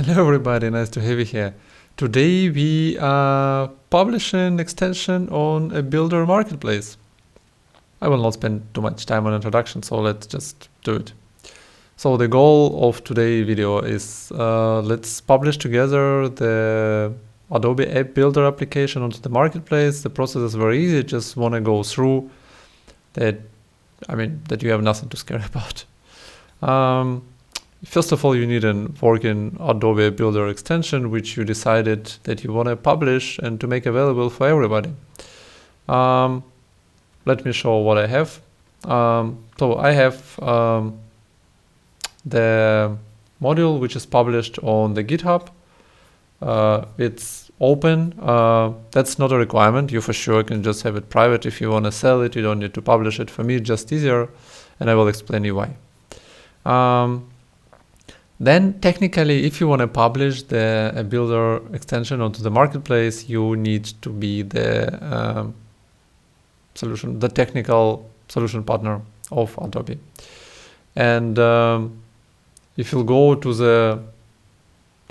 Hello everybody, nice to have you here. Today we are publishing extension on a builder marketplace. I will not spend too much time on introduction, so let's just do it. So the goal of today's video is let's publish together the Adobe App Builder application onto the marketplace. The process is very easy, just want to go through that, that you have nothing to scare about. First of all, you need a working Adobe Builder extension, which you decided that you want to publish and to make available for everybody. Let me show what I have. So I have the module which is published on the GitHub. It's open. That's not a requirement. You for sure can just have it private. If you want to sell it, you don't need to publish it. For me, it's just easier, and I will explain you why. Then technically, if you want to publish the builder extension onto the marketplace, you need to be the technical solution partner of Adobe. And if you go to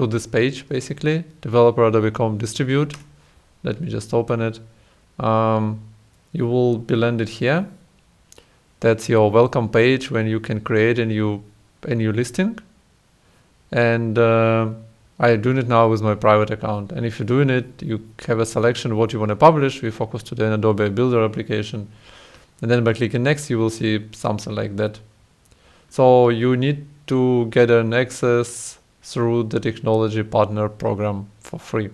this page, basically, developer.adobe.com distribute, let me just open it. You will be landed here. That's your welcome page when you can create a new listing. And I'm doing it now with my private account. And if you're doing it, you have a selection of what you want to publish. We focus today on Adobe Builder application. And then by clicking next, you will see something like that. So you need to get an access through the technology partner program for free.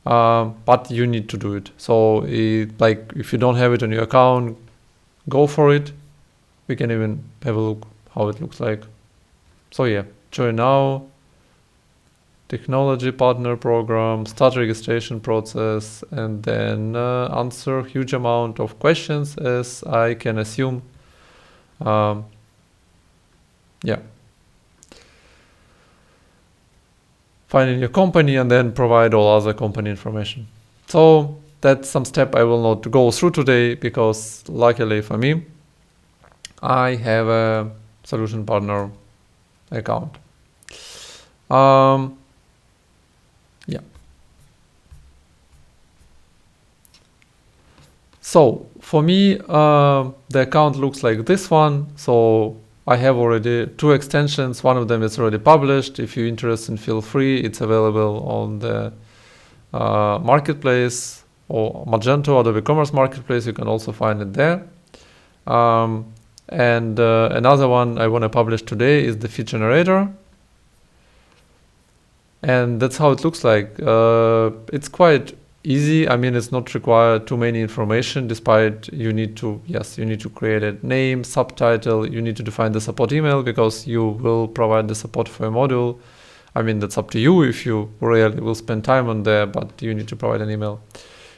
But you need to do it. So if you don't have it on your account, go for it. We can even have a look how it looks like. So yeah. Join now, technology partner program, start registration process, and then answer huge amount of questions as I can assume. Yeah. Finding your company and then provide all other company information. So that's some step I will not go through today because luckily for me, I have a solution partner account. Yeah. So for me, the account looks like this one. So I have already 2 extensions. One of them is already published. If you're interested, feel free. It's available on the marketplace or Magento, Adobe Commerce Marketplace. You can also find it there. And another one I want to publish today is the feed generator. And that's how it looks like. It's quite easy. It's not required too many information, despite you need to create a name, subtitle, you need to define the support email because you will provide the support for a module. That's up to you if you really will spend time on there, but you need to provide an email.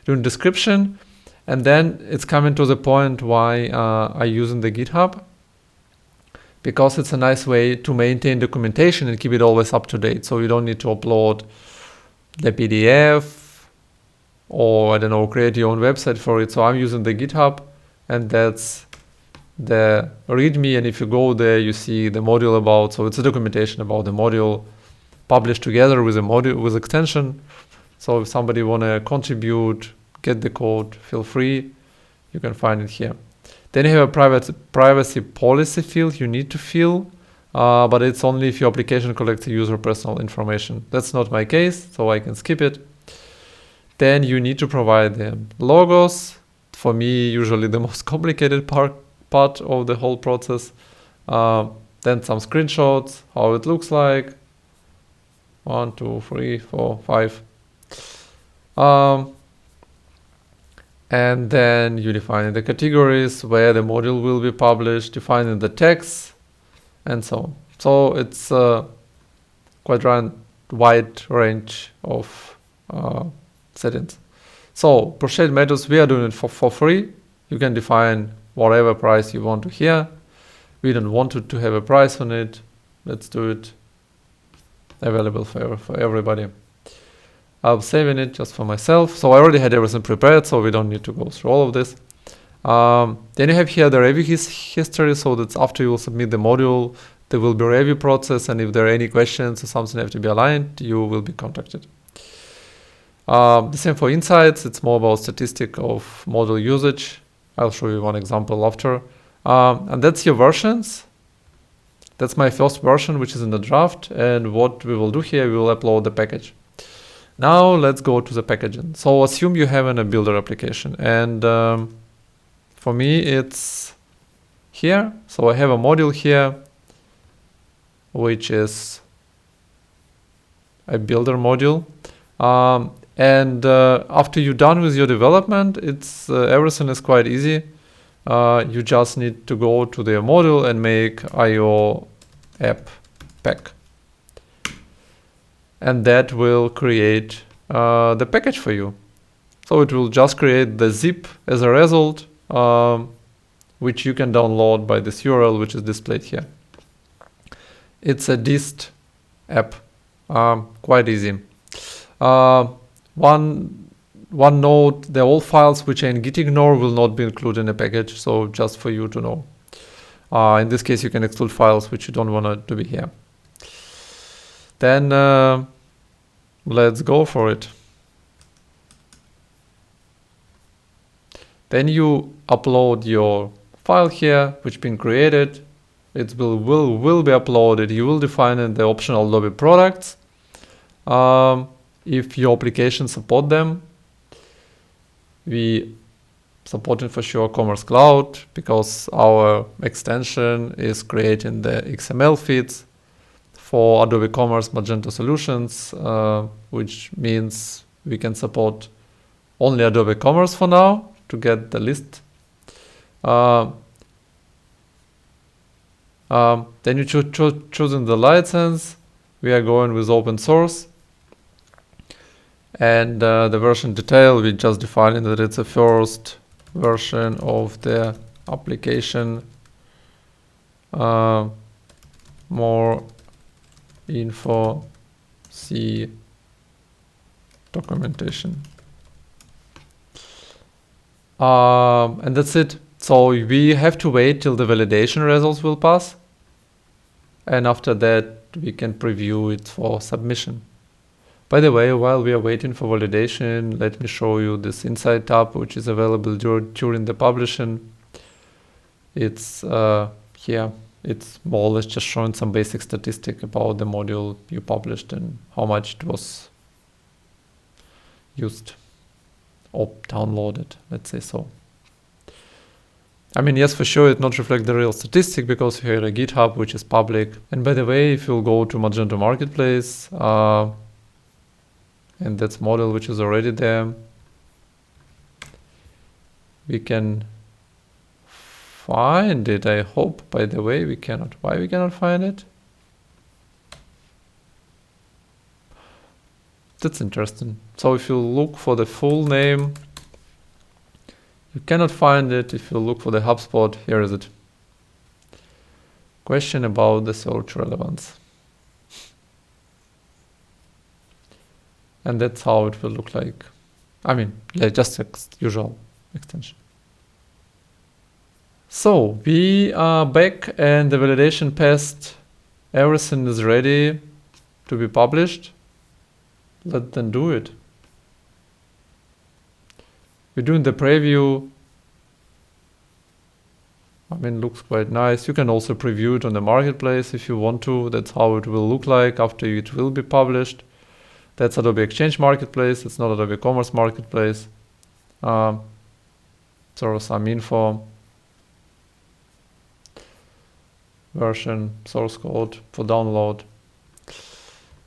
Doing description. And then it's coming to the point why I'm using the GitHub, because it's a nice way to maintain documentation and keep it always up to date. So you don't need to upload the PDF or, create your own website for it. So I'm using the GitHub, and that's the README. And if you go there, you see the module about, so it's a documentation about the module published together with a module, with extension. So if somebody want to contribute, get the code, feel free, you can find it here. Then you have a privacy policy field you need to fill, but it's only if your application collects user personal information. That's not my case, so I can skip it. Then you need to provide the logos. For me, usually the most complicated part of the whole process. Then some screenshots, how it looks like. 1, 2, 3, 4, 5. And then you define the categories where the module will be published, defining the text, and so on. So it's quite a wide range of settings. So purchase methods, we are doing it for free. You can define whatever price you want to here. We don't want to have a price on it. Let's do it available for everybody. I'm saving it just for myself. So I already had everything prepared, so we don't need to go through all of this. Then you have here the review history. So that's after you will submit the module, There will be a review process, and if there are any questions or something have to be aligned, you will be contacted. The same for insights. It's more about statistic of model usage. I'll show you one example after. And that's your versions. That's my first version, which is in the draft. And what we will do here, we will upload the package. Now let's go to the packaging. So assume you have a builder application. And for me, it's here. So I have a module here, which is a builder module. And after you're done with your development, it's everything is quite easy. You just need to go to the module and make IO app pack. And that will create the package for you. So it will just create the zip as a result, which you can download by this URL, which is displayed here. It's a dist app, quite easy. One note, the all files which are in gitignore will not be included in the package, so just for you to know. In this case, you can exclude files which you don't want to be here. Then let's go for it. Then you upload your file here, which been created. It will be uploaded. You will define in the optional Adobe products. If your application support them, we support it for sure Commerce Cloud, because our extension is creating the XML feeds for Adobe Commerce Magento solutions, which means we can support only Adobe Commerce for now to get the list. Then you choosing the license. We are going with open source. And the version detail, we just defining that it's a first version of the application. More info, see documentation. And that's it. So we have to wait till the validation results will pass. And after that, we can preview it for submission. By the way, while we are waiting for validation, let me show you this Insight tab, which is available during the publishing. It's here. It's more or less just showing some basic statistic about the module you published and how much it was used or downloaded, let's say so. I mean, yes, for sure, it not reflect the real statistic because you have a GitHub, which is public. And by the way, if you'll go to Magento Marketplace, and that's model which is already there, we can find it, I hope. By the way, we cannot. Why we cannot find it? That's interesting. So if you look for the full name, you cannot find it. If you look for the HubSpot, here is it. Question about the search relevance. And that's how it will look like. I mean, yeah, just usual extension. So we are back and the validation passed. Everything is ready to be published. Let them do it. We're doing the preview. I mean, looks quite nice. You can also preview it on the marketplace if you want to. That's how it will look like after it will be published. That's Adobe Exchange Marketplace. It's not Adobe Commerce Marketplace. So some info, version, source code for download.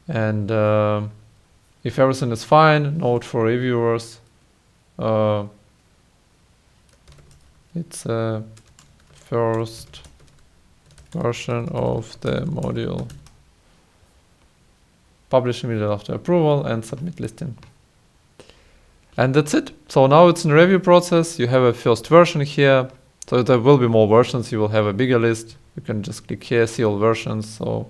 And if everything is fine, note for reviewers. It's a first version of the module. Publish immediately after approval and submit listing. And that's it. So now it's in review process. You have a first version here. So there will be more versions. You will have a bigger list. You can just click here, see all versions. So,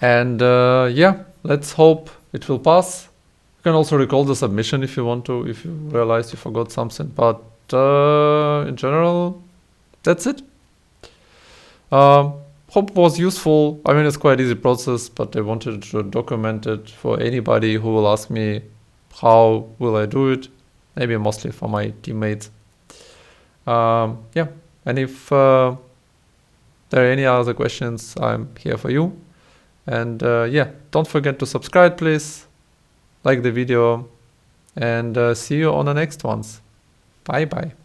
and yeah, let's hope it will pass. You can also recall the submission if you want to, if you realize you forgot something. But in general, that's it. Hope it was useful. I mean, it's quite easy process, but I wanted to document it for anybody who will ask me how will I do it. Maybe mostly for my teammates. Yeah, and if there are any other questions, I'm here for you. And yeah, don't forget to subscribe, please. Like the video, and see you on the next ones. Bye bye.